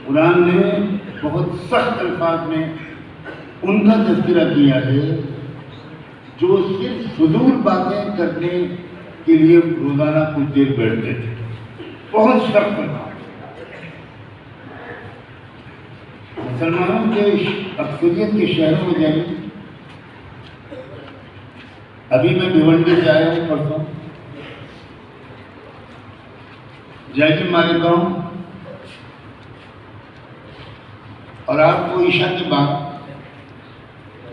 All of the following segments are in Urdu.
قرآن نے بہت سخت الفاظ میں ان کا تذکرہ کیا ہے جو صرف فضول باتیں کرنے کے لیے روزانہ کچھ دیر بیٹھتے تھے. بہت سخت الفاظ. مسلمانوں کے اکثریت کے شہروں میں جائیں. ابھی میں بھیونڈی سے آیا ہوں پرسوں. جائیے مالیگاؤں اور آپ کو عشاء کے بعد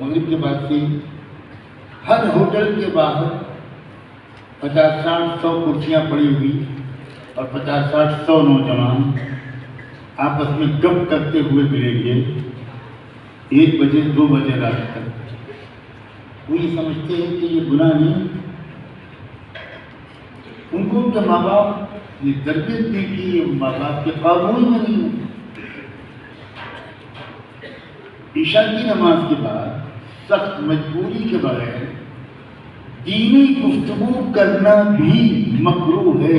مغرب کے بعد سے ہر ہوٹل کے باہر 50-60-100 کرسیاں پڑی ہوئی اور 50-60-100 نوجوان آپس میں گپ کرتے ہوئے ملیں گے 1 بجے 2 بجے رات تک. وہ یہ سمجھتے ہیں کہ یہ گناہ نہیں. ان کو ان کے ماں باپ یہ تربیت دی کہ یہ ماں باپ کے قابو میں نہیں ہے. عشاء کی نماز کے بعد سخت مجبوری کے بغیر دینی گفتگو کرنا بھی مکروہ ہے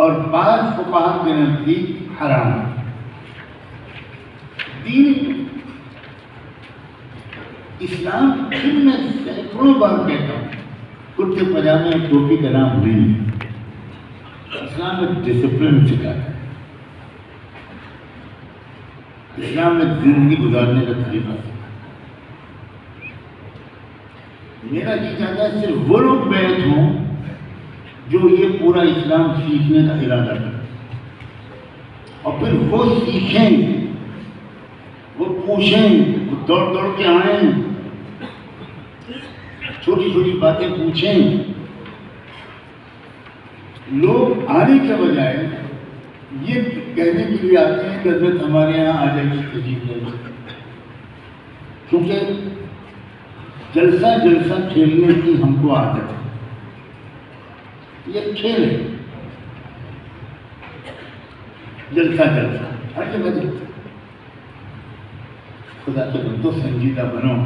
اور بعض فقہا کے نزدیک حرام ہے. دین اسلام پھر میں سینکڑوں بار کہتا ہوں کرتے پاجامے اور ٹوپی کا نام نہیں ہے. اسلام میں ڈسپلن سکھاتا ہے. اسلام میں زندگی گزارنے کا طریقہ ہے. میرا جی چاہتا ہے صرف وہ لوگ بیعت ہوں جو یہ پورا اسلام سیکھنے کا ارادہ کریں اور پھر وہ سیکھیں, وہ پوچھیں, وہ دوڑ دوڑ کے آئیں, چھوٹی چھوٹی باتیں پوچھیں. لوگ آنے کے بجائے یہ کہنے کے لیے آتے ہیں کہ حضرت ہمارے یہاں آ جائیے تشریف لائیے, کیونکہ جلسہ کھیلنے کی ہم کو عادت ہے. یہ کھیل ہے, جلسہ ہر جگہ جلسہ. خدا کے بندو سنجیدہ بنو.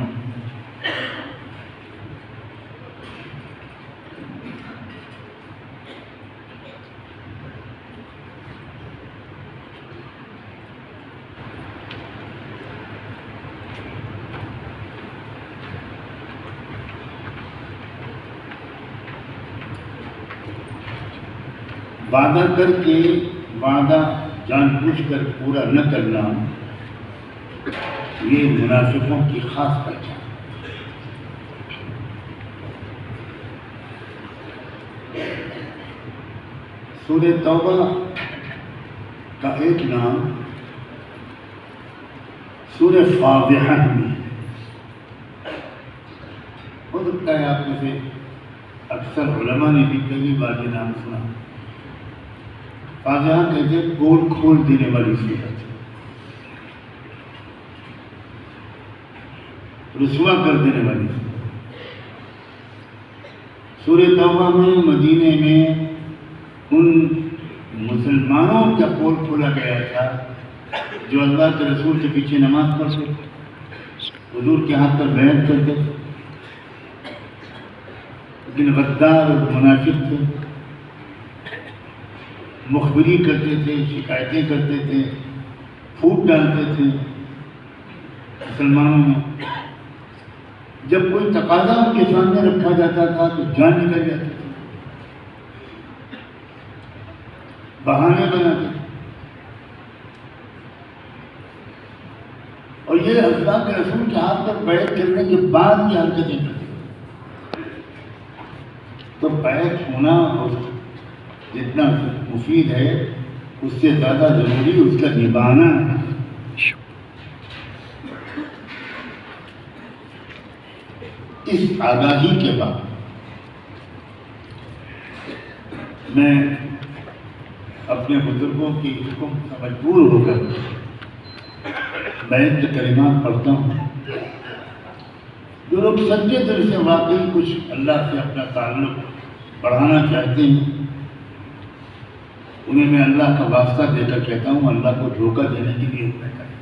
وعدہ کر کے وعدہ جان بوجھ کر پورا نہ کرنا یہ منافقوں کی خاص پہچان. سورہ توبہ کا ایک نام سورہ فاضحہ میں ہو سکتا ہے آپ میں سے اکثر علماء نے بھی کئی بار یہ نام سنا. فاضحہ کہتے ہیں پول کھول دینے والی صورت, رسوا کر دینے والی صورت. سورہ توبہ میں مدینے میں ان مسلمانوں کا پول کھولا گیا تھا جو اللہ کے رسول کے پیچھے نماز پڑھتے, حضور کے ہاتھ پر بیعت کرتے, لیکن غدار اور منافق تھے. مخبری کرتے تھے, شکایتیں کرتے تھے, پھوٹ ڈالتے تھے مسلمانوں میں. جب کوئی تقاضا ان کے سامنے رکھا جاتا تھا تو جان نکل جاتی تھی, بہانے بناتے تھے. اور یہ اللہ کے رسول کے ہاتھ پر بیعت کرنے کے بعد کی حرکتیں کرتے. تو بیعت ہونا اور جتنا مفید ہے اس سے زیادہ ضروری اس کا نبھانا ہے. اس آگاہی کے بعد میں اپنے بزرگوں کی حکم سے مجبور ہو کر بیعت کے کلمات پڑھتا ہوں. جو لوگ سچے دل سے واقعی کچھ اللہ سے اپنا تعلق بڑھانا چاہتے ہیں انہیں میں اللہ کا واسطہ دے کر کہتا ہوں اللہ کو دھوکہ دینے کی بھی ہمت کریں.